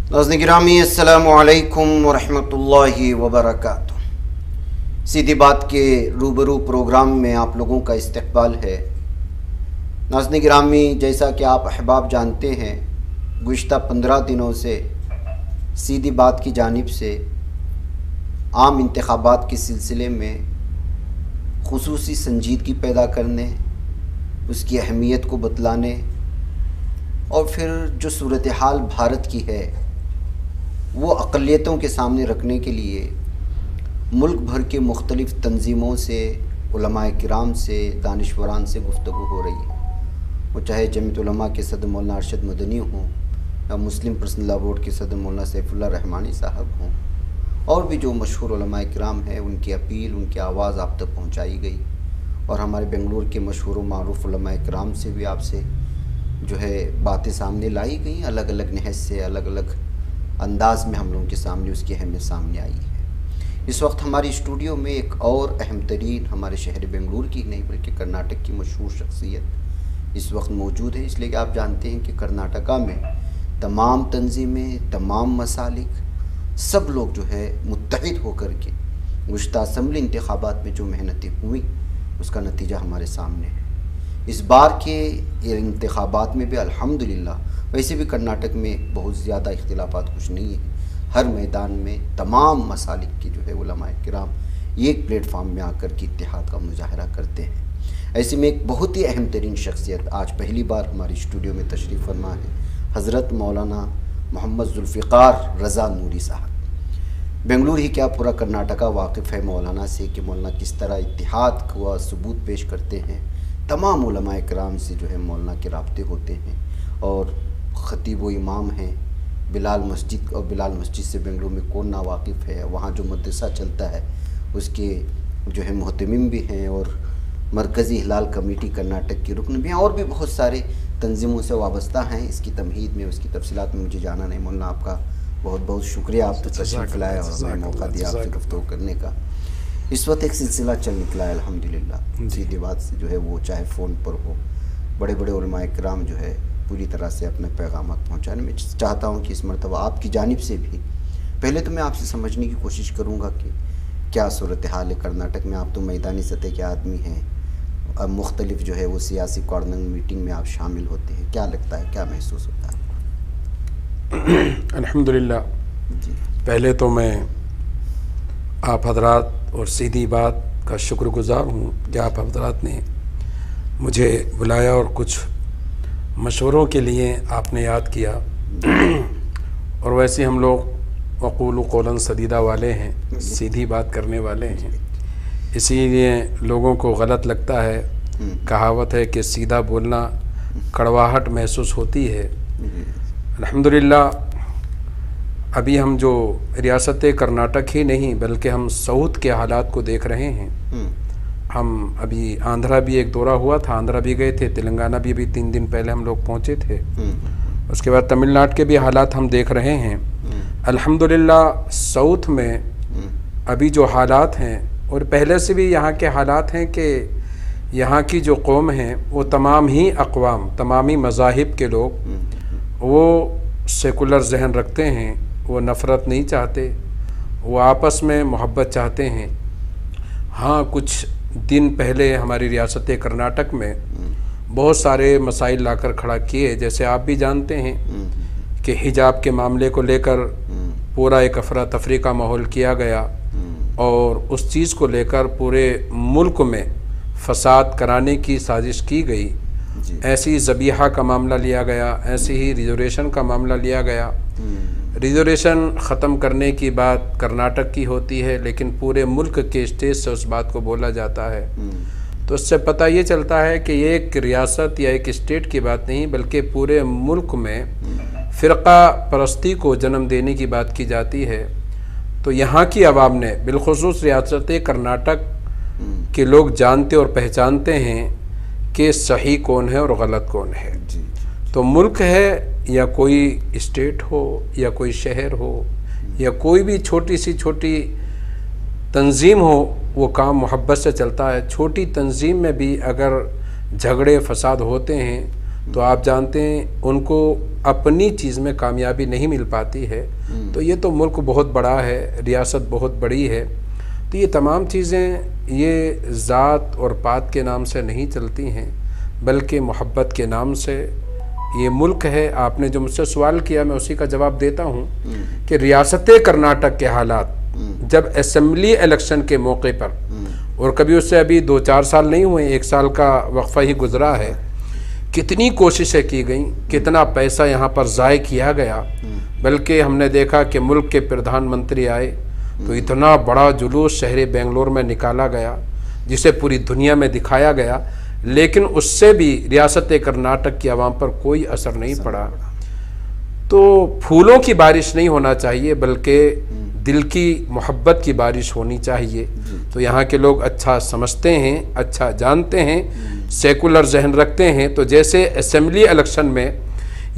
नाज़रीन गिरामी अस्सलामु अलैकुम वरहमतुल्लाहि वबरकातुहू। सीधी बात के रूबरू प्रोग्राम में आप लोगों का इस्तकबाल है। नाज़रीन गिरामी, जैसा कि आप अहबाब जानते हैं, गुज़िश्ता 15 दिनों से सीधी बात की जानिब से आम इंतखाबात के सिलसिले में खुसूसी संजीदगी पैदा करने, उसकी अहमियत को बतलाने और फिर जो सूरत हाल भारत की है वो अक़लियतों के सामने रखने के लिए मुल्क भर के मुख्तलिफ़ तंजीमों से, उलमाए किराम से, दानिश्वरान से गुफ्तगू हो रही है। वो चाहे जमीयत उलमा के सदर मौलाना अरशद मदनी हों या मुस्लिम पर्सनल लॉ बोर्ड के सदर मौलाना सैफुल्लाह रहमानी साहब हों, और भी जो मशहूर उलमाए किराम हैं, उनकी अपील, उनकी आवाज़ आप तक पहुँचाई गई। और हमारे बेंगलुरु के मशहूर मारूफ उलमाए किराम से भी आपसे जो है बातें सामने लाई गई, अलग अलग नहज से, अलग अलग अंदाज में हम लोगों के सामने उसकी अहमियत सामने आई है। इस वक्त हमारी स्टूडियो में एक और अहम तरीन हमारे शहर बेंगलुरु की नहीं बल्कि कर्नाटक की मशहूर शख्सियत इस वक्त मौजूद है। इसलिए कि आप जानते हैं कि कर्नाटका में तमाम तंजीमें, तमाम मसालिक, सब लोग जो है मुत्तहिद होकर के गुज़िश्ता असम्बली इंतखाबात में जो मेहनतें हुई उसका नतीजा हमारे सामने है। इस बार के इंतखाबात में भी अल्हम्दुलिल्लाह, वैसे भी कर्नाटक में बहुत ज़्यादा इख्तिलाफात कुछ नहीं है। हर मैदान में तमाम मसालिक के जो है उलमाए किराम एक प्लेटफार्म में आकर के इत्तेहाद का मुजाहरा करते हैं। ऐसे में एक बहुत ही अहम तरीन शख्सियत आज पहली बार हमारी स्टूडियो में तशरीफ़ फरमा है, हज़रत मौलाना मोहम्मद जुल्फ़िकार रज़ा नूरी साहब। बेंगलुरु ही क्या पूरा कर्नाटका वाकिफ़ है मौलाना से कि मौलाना किस तरह इत्तेहाद का सबूत पेश करते हैं। तमाम उलमाए किराम से जो है मौलाना के राब्ते होते हैं और ख़तीब व इमाम हैं बिलाल मस्जिद, और बिलाल मस्जिद से बेंगलुरु में कौन ना वाकिफ़ है। वहाँ जो मदरसा चलता है उसके जो है मोहतमिम भी हैं और मरकज़ी हिलाल कमेटी कर्नाटक के रुकन भी हैं, और भी बहुत सारे तंजीमों से वाबस्ता हैं। इसकी तमहीद में, उसकी तफसीलात में मुझे जाना नहीं। मौलाना आपका बहुत बहुत शुक्रिया, आप तो तशरीफ़ लाए और हमें मौका दिया आपसे गुफ्तगू करने का। इस वक्त एक सिलसिला चल निकला है अल्हम्दुलिल्लाह। सीधी बात से जो है वो चाहे फ़ोन पर हो, बड़े बड़े उलमाए किराम जो है पूरी तरह से अपने पैगाम पहुँचाने में चाहता हूँ कि इस मरतबा आपकी जानिब से भी पहले तो मैं आपसे समझने की कोशिश करूँगा कि क्या सूरत हाल है कर्नाटक में। आप तो मैदानी सतह के आदमी हैं, अब मुख्तलिफ जो है वो सियासी कोऑर्डिनेशन मीटिंग में आप शामिल होते हैं, क्या लगता है, क्या महसूस होता है? अल्हम्दुलिल्लाह जी, पहले तो मैं आप हजरात और सीधी बात का शुक्रगुज़ार हूँ कि आप हजरात ने मुझे बुलाया और कुछ मशवरों के लिए आपने याद किया। और वैसे हम लोग वक़ूल कौलन सदीदा वाले हैं, सीधी बात करने वाले हैं, इसीलिए लोगों को गलत लगता है। कहावत है कि सीधा बोलना कड़वाहट महसूस होती है। अल्हम्दुलिल्लाह अभी हम जो रियासत कर्नाटक ही नहीं बल्कि हम साउथ के हालात को देख रहे हैं। हम अभी आंध्रा भी एक दौरा हुआ था, आंध्रा भी गए थे, तेलंगाना भी अभी 3 दिन पहले हम लोग पहुँचे थे। उसके बाद तमिलनाडु के भी हालात हम देख रहे हैं। अल्हम्दुलिल्लाह साउथ में अभी जो हालात हैं और पहले से भी यहाँ के हालात हैं कि यहाँ की जो कौम है वो तमाम ही अक़वाम, तमामी मज़ाहिब के लोग वो सेकुलर जहन रखते हैं, वो नफ़रत नहीं चाहते, वो आपस में मोहब्बत चाहते हैं। हाँ, कुछ दिन पहले हमारी रियासत कर्नाटक में बहुत सारे मसाइल लाकर खड़ा किए। जैसे आप भी जानते हैं कि हिजाब के मामले को लेकर पूरा एक अफरा तफरी का माहौल किया गया और उस चीज़ को लेकर पूरे मुल्क में फसाद कराने की साजिश की गई। ऐसी ज़बीहा का मामला लिया गया, ऐसे ही रिजर्वेशन का मामला लिया गया। रिजर्वेशन ख़त्म करने की बात कर्नाटक की होती है लेकिन पूरे मुल्क के स्टेज से उस बात को बोला जाता है। तो इससे पता ये चलता है कि ये एक रियासत या एक स्टेट की बात नहीं बल्कि पूरे मुल्क में फ़िरक़ा परस्ती को जन्म देने की बात की जाती है। तो यहाँ की आवाम ने, बिलखुसूस रियासत कर्नाटक के लोग जानते और पहचानते हैं कि सही कौन है और गलत कौन है। तो मुल्क है या कोई स्टेट हो या कोई शहर हो या कोई भी छोटी सी छोटी तंजीम हो, वो काम मोहब्बत से चलता है। छोटी तंजीम में भी अगर झगड़े फसाद होते हैं तो आप जानते हैं उनको अपनी चीज़ में कामयाबी नहीं मिल पाती है। तो ये तो मुल्क बहुत बड़ा है, रियासत बहुत बड़ी है, तो ये तमाम चीज़ें ये ज़ात और पात के नाम से नहीं चलती हैं, बल्कि मोहब्बत के नाम से। ये मुल्क है, आपने जो मुझसे सवाल किया मैं उसी का जवाब देता हूँ कि रियासत कर्नाटक के हालात जब असेंबली इलेक्शन के मौके पर, और कभी उससे अभी 2-4 साल नहीं हुए, 1 साल का वक्फा ही गुजरा है, कितनी कोशिशें की गई, कितना पैसा यहाँ पर ज़ाय किया गया। बल्कि हमने देखा कि मुल्क के प्रधानमंत्री आए तो इतना बड़ा जुलूस शहर बेंगलोर में निकाला गया जिसे पूरी दुनिया में दिखाया गया, लेकिन उससे भी रियासत कर्नाटक की आवाम पर कोई असर नहीं पड़ा। तो फूलों की बारिश नहीं होना चाहिए, बल्कि दिल की मोहब्बत की बारिश होनी चाहिए। तो यहाँ के लोग अच्छा समझते हैं, अच्छा जानते हैं, सेकुलर जहन रखते हैं। तो जैसे असेंबली इलेक्शन में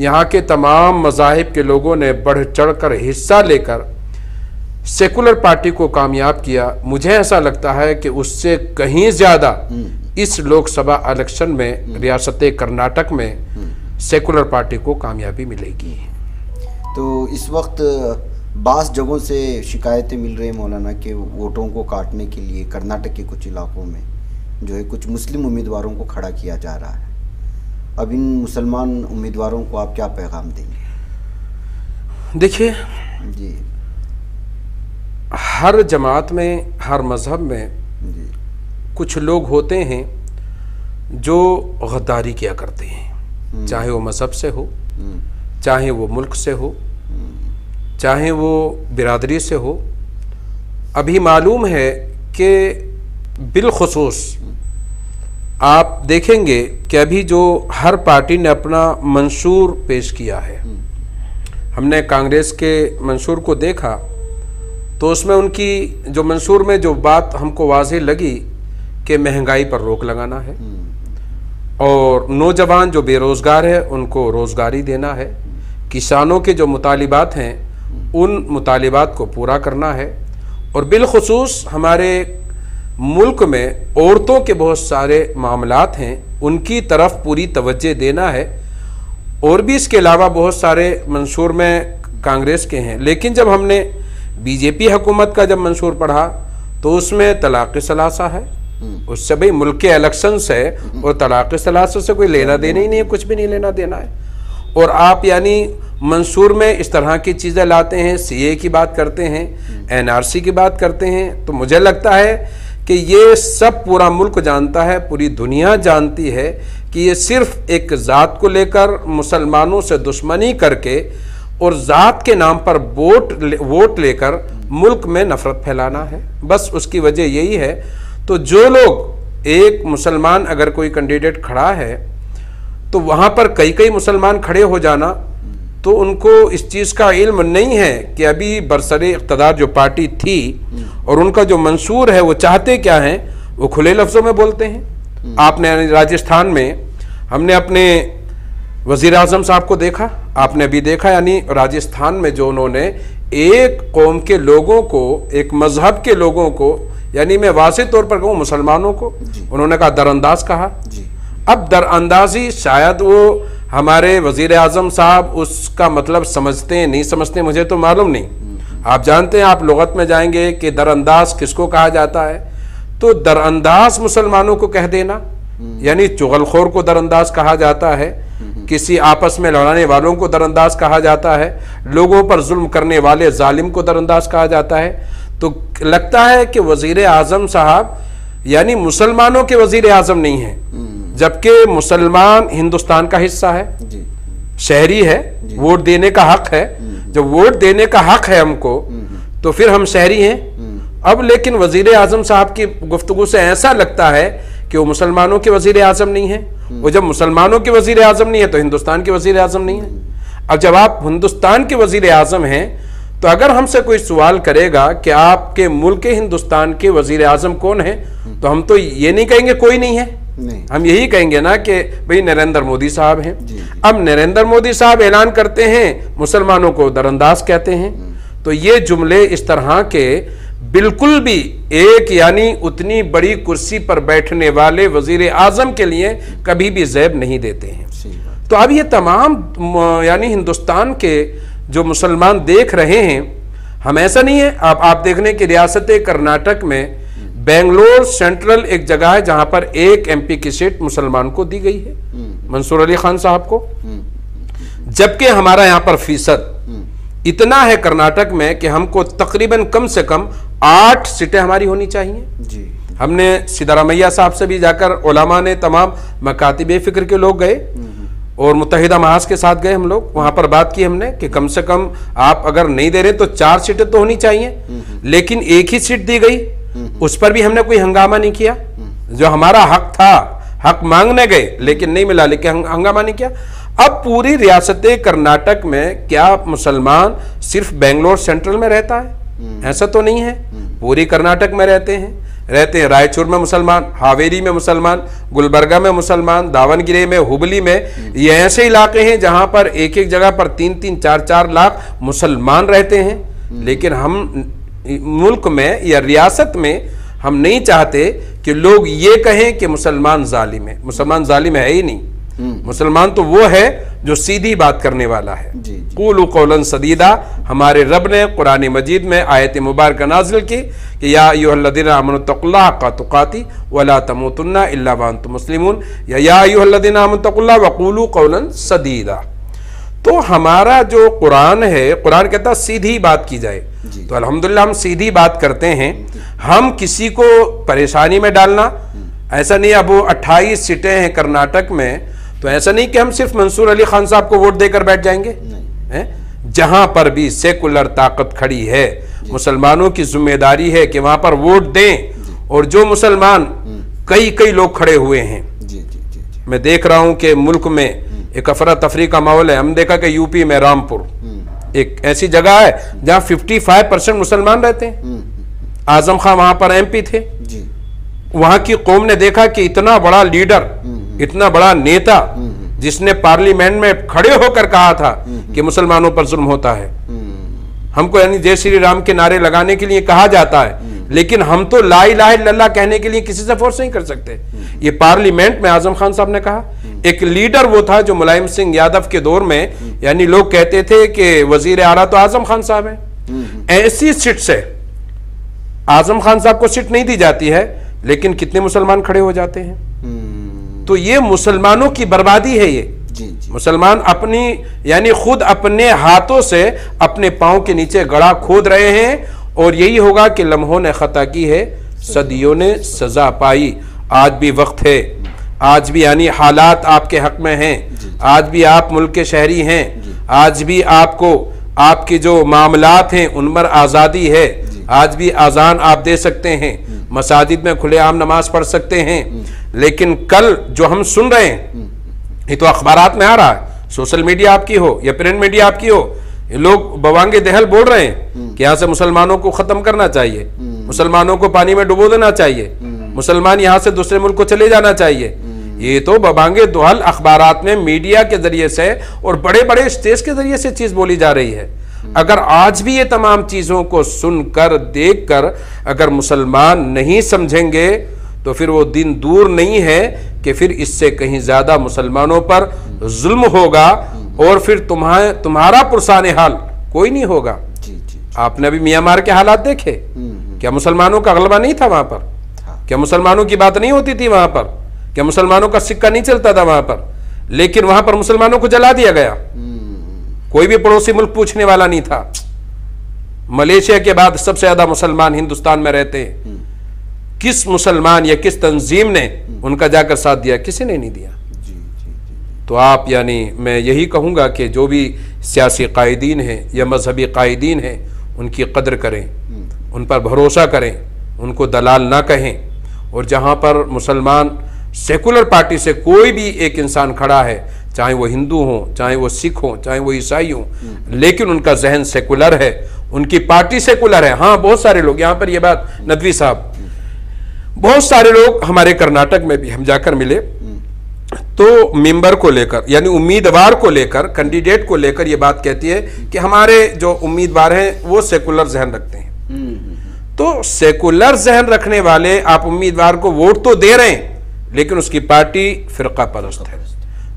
यहाँ के तमाम मज़ाहिब के लोगों ने बढ़ चढ़ कर हिस्सा लेकर सेकुलर पार्टी को कामयाब किया, मुझे ऐसा लगता है कि उससे कहीं ज़्यादा इस लोकसभा इलेक्शन में रियासत कर्नाटक में सेकुलर पार्टी को कामयाबी मिलेगी। तो इस वक्त बास जगहों से शिकायतें मिल रही हैं मौलाना के वोटों को काटने के लिए कर्नाटक के कुछ इलाकों में जो है कुछ मुस्लिम उम्मीदवारों को खड़ा किया जा रहा है। अब इन मुसलमान उम्मीदवारों को आप क्या पैगाम देंगे? देखिए जी, हर जमात में, हर मज़हब में जी, कुछ लोग होते हैं जो गद्दारी किया करते हैं, चाहे वो मज़हब से हो, चाहे वो मुल्क से हो, चाहे वो बिरादरी से हो। अभी मालूम है कि बिलखुसूस आप देखेंगे कि अभी जो हर पार्टी ने अपना मंशूर पेश किया है, हमने कांग्रेस के मंशूर को देखा तो उसमें उनकी जो मंशूर में जो बात हमको वाज़ेह लगी कि महंगाई पर रोक लगाना है और नौजवान जो बेरोज़गार है उनको रोज़गारी देना है, किसानों के जो मुतालिबात हैं उन मुतालिबात को पूरा करना है, और बिलखुसूस हमारे मुल्क में औरतों के बहुत सारे मामलात हैं उनकी तरफ पूरी तवज्जो देना है। और भी इसके अलावा बहुत सारे मंशूर में कांग्रेस के हैं। लेकिन जब हमने बीजेपी हुकूमत का जब मंशूर पढ़ा तो उसमें तलाक़ सलासा है, उससे भाई मुल्क के इलेक्शंस है और तलाक़ सलासा से कोई लेना देना ही नहीं है, कुछ भी नहीं लेना देना है। और आप यानी मंशूर में इस तरह की चीज़ें लाते हैं, सीए की बात करते हैं, एनआरसी की बात करते हैं। तो मुझे लगता है कि ये सब पूरा मुल्क जानता है, पूरी दुनिया जानती है कि ये सिर्फ एक ज़ात को लेकर मुसलमानों से दुश्मनी करके और ज़ात के नाम पर वोट लेकर मुल्क में नफ़रत फैलाना है, बस उसकी वजह यही है। तो जो लोग, एक मुसलमान अगर कोई कैंडिडेट खड़ा है तो वहाँ पर कई मुसलमान खड़े हो जाना, तो उनको इस चीज़ का इल्म नहीं है कि अभी बरसरे इक़्तिदार जो पार्टी थी और उनका जो मंशूर है वो चाहते क्या हैं, वो खुले लफ्ज़ों में बोलते हैं। आपने राजस्थान में हमने अपने वज़ीर आज़म साहब को देखा, आपने अभी देखा, यानी राजस्थान में जो उन्होंने एक कौम के लोगों को, एक मज़हब के लोगों को, यानी मैं वाज़ेह तौर पर कहूँ मुसलमानों को, उन्होंने कहा दरअंदाज कहा। अब दरअंदाजी शायद वो हमारे वज़ीर आज़म साहब उसका मतलब समझते हैं, नहीं समझते मुझे तो मालूम नहीं। आप जानते हैं, आप लुग़त में जाएंगे कि दरअंदाज किसको कहा जाता है, तो दरअंदाज मुसलमानों को कह देना, यानी चुगलखोर को दरअंदाज कहा जाता है, किसी आपस में लड़ाने वालों को दरअंदाज कहा जाता है, लोगों पर जुल्म करने वाले जालिम को दरअंदाज कहा जाता है। तो लगता है कि वज़ीर आज़म साहब यानी मुसलमानों के वज़ीर आज़म नहीं है, जबकि मुसलमान हिंदुस्तान का हिस्सा है, शहरी है, वोट देने का हक है। जब वोट देने का हक है हमको तो फिर हम शहरी हैं। अब लेकिन वज़ीर आज़म साहब की गुफ्तगू से ऐसा लगता है कि वो मुसलमानों के वज़ीर आज़म नहीं है। वो जब मुसलमानों के वज़ीर आज़म नहीं है तो हिंदुस्तान के वज़ीर आज़म नहीं है। अब जब आप हिंदुस्तान के वज़ीर आज़म हैं तो अगर हमसे कोई सवाल करेगा कि आपके मुल्क हिंदुस्तान के वज़ीर आज़म कौन है, तो हम तो ये नहीं कहेंगे कोई नहीं है, हम यही कहेंगे ना कि भाई नरेंद्र मोदी साहब हैं। अब नरेंद्र मोदी साहब ऐलान करते हैं, मुसलमानों को दरअंदाज कहते हैं। तो ये जुमले इस तरह के बिल्कुल भी एक यानी उतनी बड़ी कुर्सी पर बैठने वाले वज़ीर आज़म के लिए कभी भी ज़ैब नहीं देते हैं। तो अब ये तमाम यानी हिंदुस्तान के जो मुसलमान देख रहे हैं, हम ऐसा नहीं है, आप देखने की रियासत कर्नाटक में बेंगलोर सेंट्रल एक जगह है जहां पर एक एमपी की सीट मुसलमान को दी गई है, मंसूर अली खान साहब को, जबकि हमारा यहां पर फीसद इतना है कर्नाटक में कि हमको तकरीबन कम से कम 8 सीटें हमारी होनी चाहिए जी। हमने सिद्धारमैया साहब से भी जाकर उलमा ने तमाम मकातिब फिक्र के लोग गए और मुत्तहिदा महाज के साथ गए हम लोग, वहां पर बात की हमने कि कम से कम आप अगर नहीं दे रहे तो 4 सीटें तो होनी चाहिए, लेकिन एक ही सीट दी गई, उस पर भी हमने कोई हंगामा नहीं किया। जो हमारा हक था, हक मांगने गए लेकिन नहीं मिला, लेकिन हंगामा नहीं किया। अब पूरी रियासत कर्नाटक में क्या मुसलमान सिर्फ बेंगलोर सेंट्रल में रहता है? ऐसा तो नहीं है, पूरी कर्नाटक में रहते हैं रायचूर में मुसलमान, हावेरी में मुसलमान, गुलबर्गा में मुसलमान, दावनगिरी में, हुबली में, ये ऐसे इलाके हैं जहां पर एक एक जगह पर 3-3, 4-4 लाख मुसलमान रहते हैं। लेकिन हम मुल्क में या रियासत में हम नहीं चाहते कि लोग ये कहें कि मुसलमान जालिम है। मुसलमान जालिम है ही नहीं, मुसलमान तो वो है जो सीधी बात करने वाला है। कूलू कौलन सदीदा, हमारे रब ने कुरान मजीद में आयत मुबारक नाजिल की कि या अय्युहल्लज़ीना आमनु तक़ुल्लाह हक़्क़ तुक़ातिह वला तमूतुन्ना इल्ला व अंतुम मुस्लिमून, या अय्युहल्लज़ीना आमनु तक़ुल्लाह वक़ूलू कौलन सदीदा। तो हमारा जो कुरान है, कुरान कहता सीधी बात की जाए, तो अल्हम्दुलिल्लाह हम सीधी बात करते हैं। हम किसी को परेशानी में डालना ऐसा नहीं। अब 28 सीटें हैं कर्नाटक में, तो ऐसा नहीं कि हम सिर्फ मंसूर अली खान साहब को वोट देकर बैठ जाएंगे। जहां पर भी सेकुलर ताकत खड़ी है, मुसलमानों की जिम्मेदारी है कि वहां पर वोट दें। और जो मुसलमान कई लोग खड़े हुए हैं, मैं देख रहा हूं कि मुल्क में एक अफरा तफरी का माहौल है। हम देखा कि यूपी में रामपुर एक ऐसी जगह है जहां 55% मुसलमान रहते हैं। आजम खान वहां पर एमपी थे, वहां की कौम ने देखा कि इतना बड़ा लीडर, इतना बड़ा नेता जिसने पार्लियामेंट में खड़े होकर कहा था कि मुसलमानों पर जुल्म होता है। हमको यानी जय श्री राम के नारे लगाने के लिए कहा जाता है, लेकिन हम तो ला इलाहा इल्लल्लाह कहने के लिए किसी से फोर्स नहीं कर सकते। ये पार्लियामेंट में आजम खान साहब ने कहा। एक लीडर वो था जो मुलायम सिंह यादव के दौर में, यानी लोग कहते थे कि वजीर आला तो आजम खान साहब है। ऐसी सीट से आजम खान साहब को सीट नहीं दी जाती है, लेकिन कितने मुसलमान खड़े हो जाते हैं। तो ये मुसलमानों की बर्बादी है। ये मुसलमान अपनी यानी खुद अपने हाथों से अपने पांव के नीचे गड़ा खोद रहे हैं, और यही होगा कि लम्हों ने खता की है, सदियों ने सजा पाई। आज भी वक्त है, आज भी यानी हालात आपके हक में हैं, आज भी आप मुल्क के शहरी हैं, आज भी आपको आपके जो मामलात हैं उन पर आज़ादी है। आज भी अजान आप दे सकते हैं, मसाजिद में खुलेआम नमाज पढ़ सकते हैं। लेकिन कल जो हम सुन रहे हैं, ये तो अखबारात में आ रहा है, सोशल मीडिया आपकी हो या प्रिंट मीडिया आपकी हो, ये लोग बवांगे दहल बोल रहे हैं कि यहाँ से मुसलमानों को खत्म करना चाहिए, मुसलमानों को पानी में डुबो देना चाहिए, मुसलमान यहाँ से दूसरे मुल्क को चले जाना चाहिए। ये तो बवांगे दुहल अखबारात में मीडिया के जरिए से और बड़े बड़े स्टेज के जरिए से चीज बोली जा रही है। अगर आज भी ये तमाम चीजों को सुनकर देखकर अगर मुसलमान नहीं समझेंगे, तो फिर वो दिन दूर नहीं है कि फिर इससे कहीं ज्यादा मुसलमानों पर जुल्म होगा, और फिर तुम्हारा पुरसान हाल कोई नहीं होगा। आपने अभी म्यांमार के हालात देखे, क्या मुसलमानों का गलबा नहीं था वहां पर? क्या मुसलमानों की बात नहीं होती थी वहां पर? क्या मुसलमानों का सिक्का नहीं चलता था वहां पर? लेकिन वहां पर मुसलमानों को जला दिया गया, कोई भी पड़ोसी मुल्क पूछने वाला नहीं था। मलेशिया के बाद सबसे ज्यादा मुसलमान हिंदुस्तान में रहते हैं। किस मुसलमान या किस तंजीम ने उनका जाकर साथ दिया? किसी ने नहीं दिया। तो आप यानी मैं यही कहूँगा कि जो भी सियासी कायदीन हैं या मजहबी कायदीन हैं, उनकी कदर करें, उन पर भरोसा करें, उनको दलाल ना कहें। और जहाँ पर मुसलमान सेकुलर पार्टी से कोई भी एक इंसान खड़ा है, चाहे वो हिंदू हो, चाहे वो सिख हो, चाहे वो ईसाई हो, लेकिन उनका जहन सेकुलर है, उनकी पार्टी सेकुलर है। हाँ, बहुत सारे लोग यहाँ पर, ये बात नदवी साहब, बहुत सारे लोग हमारे कर्नाटक में भी हम जाकर मिले, तो मेंबर को लेकर यानी उम्मीदवार को लेकर, कैंडिडेट को लेकर ये बात कहती है कि हमारे जो उम्मीदवार हैं वो सेकुलर जहन रखते हैं। तो सेकुलर जहन रखने वाले आप उम्मीदवार को वोट तो दे रहे हैं, लेकिन उसकी पार्टी फिरका परस्त है।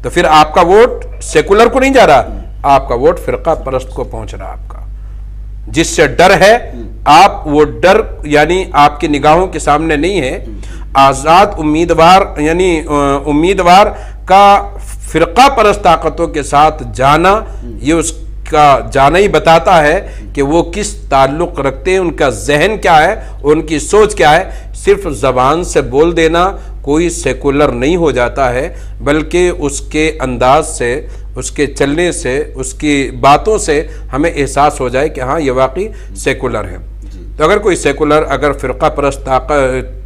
तो फिर आपका वोट सेकुलर को नहीं जा रहा, आपका वोट फिरका परस्त को पहुंच रहा। आपका जिससे डर है, आप वो डर यानी आपकी निगाहों के सामने नहीं है। आजाद उम्मीदवार यानी उम्मीदवार का फिरका परस्त ताकतों के साथ जाना, ये उसका जाना ही बताता है कि वो किस ताल्लुक रखते हैं, उनका जहन क्या है, उनकी सोच क्या है। सिर्फ जबान से बोल देना कोई सेकुलर नहीं हो जाता है, बल्कि उसके अंदाज से, उसके चलने से, उसकी बातों से हमें एहसास हो जाए कि हाँ ये वाकई सेकुलर है। तो अगर कोई सेकुलर, अगर फिरका परस्त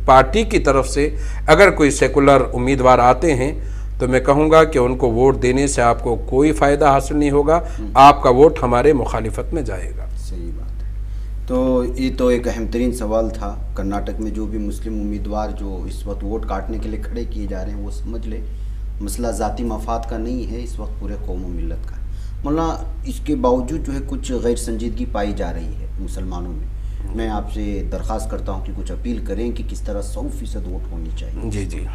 पार्टी की तरफ से अगर कोई सेकुलर उम्मीदवार आते हैं तो मैं कहूँगा कि उनको वोट देने से आपको कोई फ़ायदा हासिल नहीं होगा, आपका वोट हमारे मुखालिफत में जाएगा। सही बात है। तो ये तो एक अहम तरीन सवाल था। कर्नाटक में जो भी मुस्लिम उम्मीदवार जो इस वक्त वोट काटने के लिए खड़े किए जा रहे हैं, वो समझ ले मसला ज़ाती मफाद का नहीं है, इस वक्त पूरे कौम व मिल्लत का। मौलाना, इसके बावजूद जो है कुछ गैर संजीदगी पाई जा रही है मुसलमानों में। मैं आपसे दरख्वास्त करता हूँ कि कुछ अपील करें कि किस तरह 100% वोट होनी चाहिए। जी जी,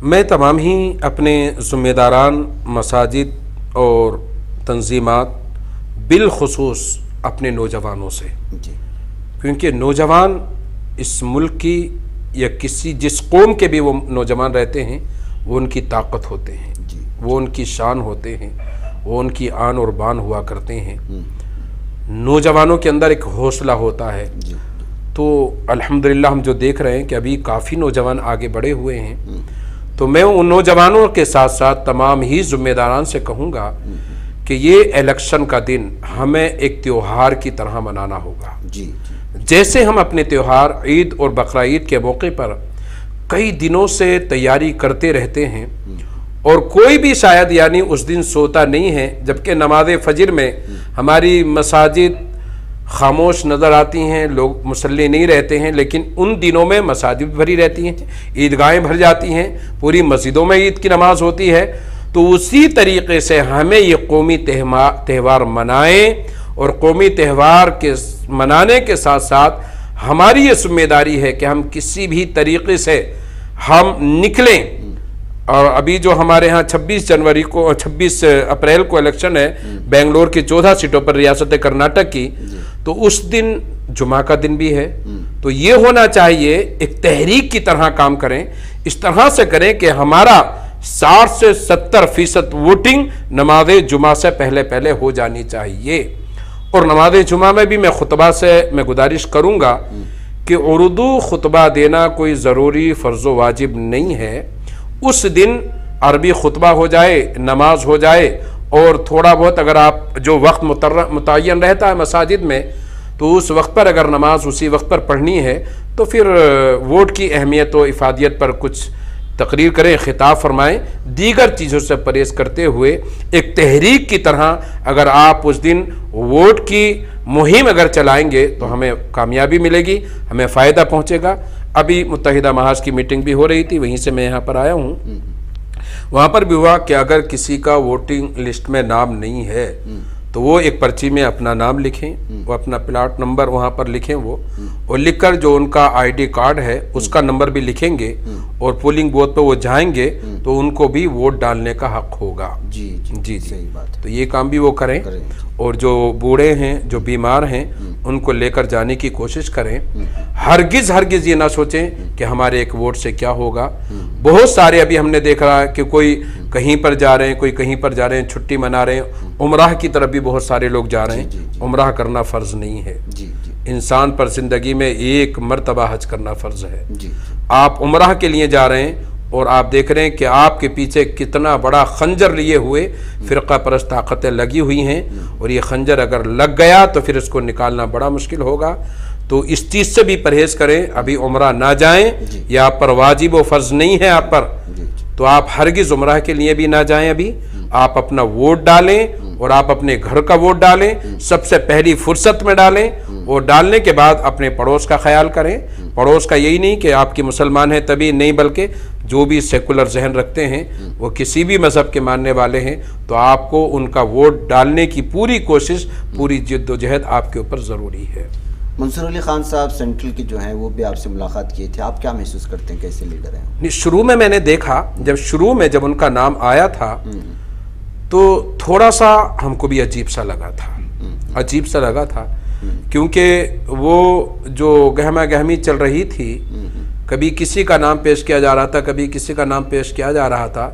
मैं तमाम ही अपने ज़िम्मेदारान मसाजिद और तंजीमात बिलखुसूस अपने नौजवानों से, क्योंकि नौजवान इस मुल्क की या किसी जिस कौम के भी वो नौजवान रहते हैं, वो उनकी ताकत होते हैं, वो उनकी शान होते हैं, वो उनकी आन और बान हुआ करते हैं। नौजवानों के अंदर एक हौसला होता है। तो अल्हम्दुलिल्लाह हम जो देख रहे हैं कि अभी काफ़ी नौजवान आगे बढ़े हुए हैं। तो मैं उन नौजवानों के साथ साथ तमाम ही ज़िम्मेदारान से कहूँगा कि ये इलेक्शन का दिन हमें एक त्यौहार की तरह मनाना होगा। जैसे हम अपने त्यौहार ईद और बकरा ईद के मौके पर कई दिनों से तैयारी करते रहते हैं और कोई भी शायद यानी उस दिन सोता नहीं है, जबकि नमाज फजर में हमारी मसाजिद खामोश नज़र आती हैं, लोग मुसल्ली नहीं रहते हैं, लेकिन उन दिनों में मसाजिद भरी रहती हैं, ईदगाहें भर जाती हैं, पूरी मस्जिदों में ईद की नमाज होती है। तो उसी तरीके से हमें ये कौमी त्यौहार मनाएं और कौमी त्यौहार के मनाने के साथ साथ हमारी ये जिम्मेदारी है कि हम किसी भी तरीके से हम निकलें। और अभी जो हमारे यहाँ 26 अप्रैल को इलेक्शन है बेंगलोर की 14 सीटों पर रियासत कर्नाटक की, तो उस दिन जुमा का दिन भी है। तो ये होना चाहिए एक तहरीक की तरह काम करें, इस तरह से करें कि हमारा 60 से 70% वोटिंग नमाज जुमा से पहले पहले हो जानी चाहिए। और नमाज जुमा में भी मैं खुतबा से मैं गुजारिश करूँगा कि उर्दू खुतबा देना कोई ज़रूरी फ़र्ज़ वाजिब नहीं है। उस दिन अरबी खुतबा हो जाए, नमाज हो जाए, और थोड़ा बहुत अगर आप जो वक्त मुतय्यन रहता है मसाजिद में, तो उस वक्त पर अगर नमाज उसी वक्त पर पढ़नी है तो फिर वोट की अहमियत व इफ़ादियत पर कुछ तकरीर करें, खिताब फरमाएं। दीगर चीज़ों से परहेज करते हुए एक तहरीक की तरह अगर आप उस दिन वोट की मुहिम अगर चलाएंगे तो हमें कामयाबी मिलेगी, हमें फ़ायदा पहुँचेगा। अभी मुत्तहिदा महाज की मीटिंग भी हो रही थी, वहीं से मैं यहाँ पर आया हूँ। वहाँ पर भी हुआ कि अगर किसी का वोटिंग लिस्ट में नाम नहीं है तो वो एक पर्ची में अपना नाम लिखें, वो अपना प्लाट नंबर वहाँ पर लिखें वो, और लिखकर जो उनका आईडी कार्ड है उसका नंबर भी लिखेंगे और पोलिंग बूथ पर वो जाएंगे तो उनको भी वोट डालने का हक होगा। जी जी जी, सही बात है। तो ये काम भी वो करें और जो बूढ़े हैं, जो बीमार हैं, उनको लेकर जाने की कोशिश करें। हरगिज़ ये ना सोचें कि हमारे एक वोट से क्या होगा। बहुत सारे अभी हमने देख रहा है कि कोई कहीं पर जा रहे हैं, कोई कहीं पर जा रहे हैं, छुट्टी मना रहे हैं। उम्राह की तरफ भी बहुत सारे लोग जा रहे हैं। उम्राह करना फ़र्ज़ नहीं है। इंसान पर ज़िंदगी में एक मरतबा हज करना फ़र्ज़ है। आप उम्राह के लिए जा रहे हैं और आप देख रहे हैं कि आपके पीछे कितना बड़ा खंजर लिए हुए फ़िरका परस्त ताकतें लगी हुई हैं, और ये खंजर अगर लग गया तो फिर इसको निकालना बड़ा मुश्किल होगा। तो इस चीज़ से भी परहेज़ करें। अभी उम्रा ना जाएं, ये आप पर वाजिब व फ़र्ज़ नहीं है आप पर, तो आप हरगिज़ उम्रा के लिए भी ना जाएं। अभी आप अपना वोट डालें और आप अपने घर का वोट डालें, सबसे पहली फुर्सत में डालें, और डालने के बाद अपने पड़ोस का ख्याल करें। पड़ोस का यही नहीं कि आपकी मुसलमान हैं तभी नहीं, बल्कि जो भी सेकुलर जहन रखते हैं, वो किसी भी मज़हब के मानने वाले हैं, तो आपको उनका वोट डालने की पूरी कोशिश, पूरी जिद्दोजहद आपके ऊपर ज़रूरी है। मंसूर अली खान साहब सेंट्रल के जो हैं वो भी आपसे मुलाकात किए थे, आप क्या महसूस करते हैं, कैसे लीडर हैं? नहीं, शुरू में मैंने देखा, जब उनका नाम आया था तो थोड़ा सा हमको भी अजीब सा लगा था, क्योंकि वो जो गहमा गहमी चल रही थी, कभी किसी का नाम पेश किया जा रहा था, कभी किसी का नाम पेश किया जा रहा था,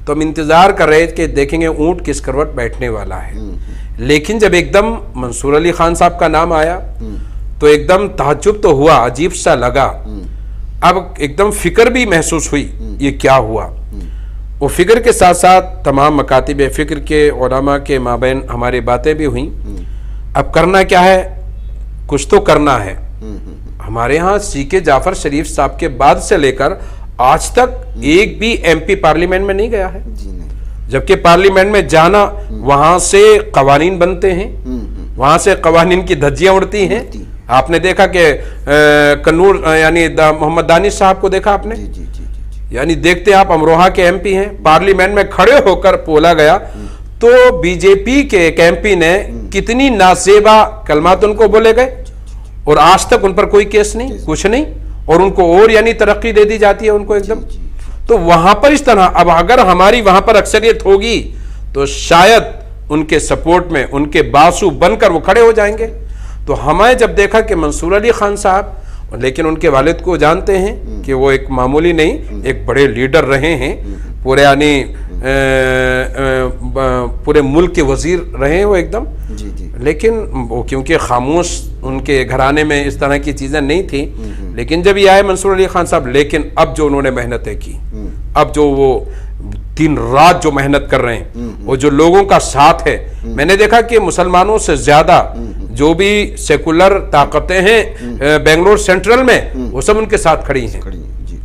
तो हम इंतजार कर रहे थे कि देखेंगे ऊंट किस करवट बैठने वाला है। लेकिन जब एकदम मंसूर अली खान साहब का नाम आया तो एकदम ताज्जुब तो हुआ, अजीब सा लगा। अब एकदम फिक्र भी महसूस हुई, ये क्या हुआ। वो फिक्र के साथ साथ तमाम मकातिब फिक्र के उलमा के माबैन हमारी बातें भी हुई। अब करना क्या है, कुछ तो करना है। हमारे यहाँ सीके जाफर शरीफ साहब के बाद से लेकर आज तक एक भी एमपी पार्लियामेंट में नहीं गया है, जबकि पार्लियामेंट में जाना, वहां से कवानीन बनते हैं, वहां से कवानीन की धज्जियां उड़ती हैं। आपने देखा कि कन्नूर यानी मोहम्मद दानिश साहब को देखा आपने, यानी देखते आप अमरोहा के एमपी हैं, पार्लियामेंट में खड़े होकर बोला गया तो बीजेपी के एक एमपी ने कितनी नासेबा कलमात उनको बोले गए और आज तक उन पर कोई केस नहीं, कुछ नहीं, और उनको और यानी तरक्की दे दी जाती है उनको एकदम। तो वहां पर इस तरह, अब अगर हमारी वहां पर अक्सरियत होगी तो शायद उनके सपोर्ट में उनके बासु बनकर वो खड़े हो जाएंगे। तो हमें जब देखा कि मंसूर अली खान साहब, लेकिन उनके वालिद को जानते हैं कि वो एक मामूली नहीं, एक बड़े लीडर रहे हैं, पूरे यानी पूरे मुल्क के वजीर रहे हैं वो एकदम। लेकिन वो क्योंकि खामोश उनके घराने में इस तरह की चीज़ें नहीं थी, लेकिन जब ये आए मंसूर अली खान साहब, लेकिन अब जो उन्होंने मेहनतें की, अब जो वो दिन रात जो मेहनत कर रहे हैं, वो जो लोगों का साथ है, मैंने देखा कि मुसलमानों से ज्यादा जो भी सेकुलर ताकतें हैं बेंगलोर सेंट्रल में, वो सब उनके साथ खड़ी हैं।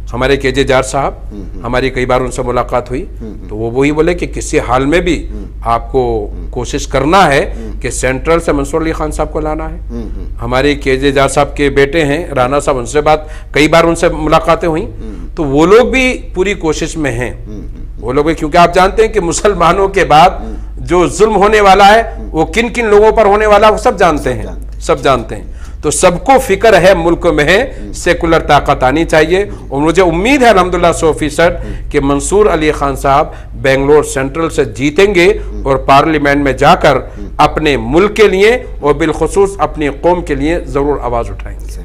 हमारे केजे जार साहब, हमारी कई बार उनसे मुलाकात हुई तो वो वही बोले कि किसी हाल में भी आपको कोशिश करना है कि सेंट्रल से मंसूर अली खान साहब को लाना है। हमारे केजे जार साहब के बेटे हैं राना साहब, उनसे बात कई बार उनसे मुलाकातें हुई, तो वो लोग भी पूरी कोशिश में हैं। वो लोग भी, क्योंकि आप जानते हैं कि मुसलमानों के बाद जो जुल्म होने वाला है वो किन किन लोगों पर होने वाला है वो सब जानते हैं, सब जानते हैं। तो सबको फिक्र है, मुल्क में है सेकुलर ताकत आनी चाहिए, और मुझे उम्मीद है अल्हम्दुलिल्लाह 100% कि मंसूर अली खान साहब बेंगलोर सेंट्रल से जीतेंगे और पार्लियामेंट में जाकर अपने मुल्क के लिए और बिलखुसूस अपनी कौम के लिए ज़रूर आवाज़ उठाएंगे।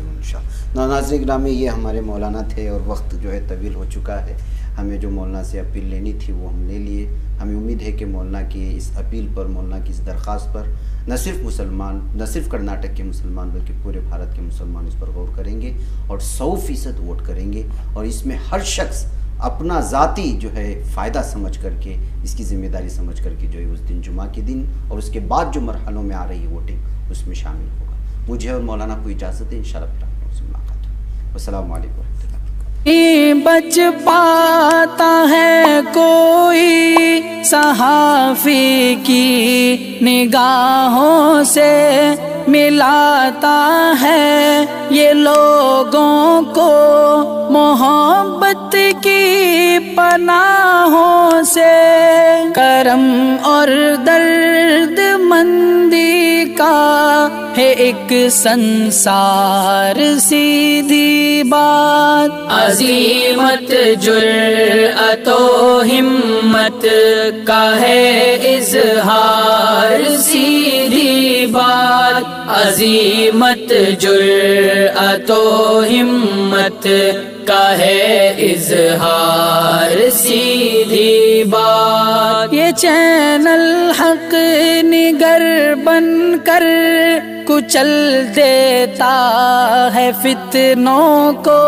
नाज़रीन ग्रामी, ये हमारे मौलाना थे और वक्त जो है तवील हो चुका है। हमें जो मौलाना से अपील लेनी थी वो हम ले लिए। हमें उम्मीद है कि मौलाना की इस अपील पर, मौलाना की इस दरख्वास्त पर न सिर्फ मुसलमान, न सिर्फ कर्नाटक के मुसलमान, बल्कि पूरे भारत के मुसलमान इस पर गौर करेंगे और 100% वोट करेंगे। और इसमें हर शख्स अपना ज़ाती जो है फ़ायदा समझ करके, इसकी ज़िम्मेदारी समझ करके जो है उस दिन जुमा के दिन और उसके बाद जो मरहलों में आ रही है वोटिंग, उसमें शामिल होगा। मुझे और मौलाना को इजाज़त है, इंशाअल्लाह उससे मुलाकात होगी। अस्सलामु अलैकुम। बच पाता है कोई सहाफ़ी की निगाहों से, मिलाता है ये लोगों को मोहब्बत की पनाहों से। करम और दर्द मंदी का है एक संसार सीधी बात, अज़ीमत जुर्अतो हिम्मत का है इज़हार सीधी बात, अज़ीमत जुर्अतो हिम्मत का है इज़हार सीधी बात। ये चैनल हक निगर बनकर कुचल देता है फितनों को,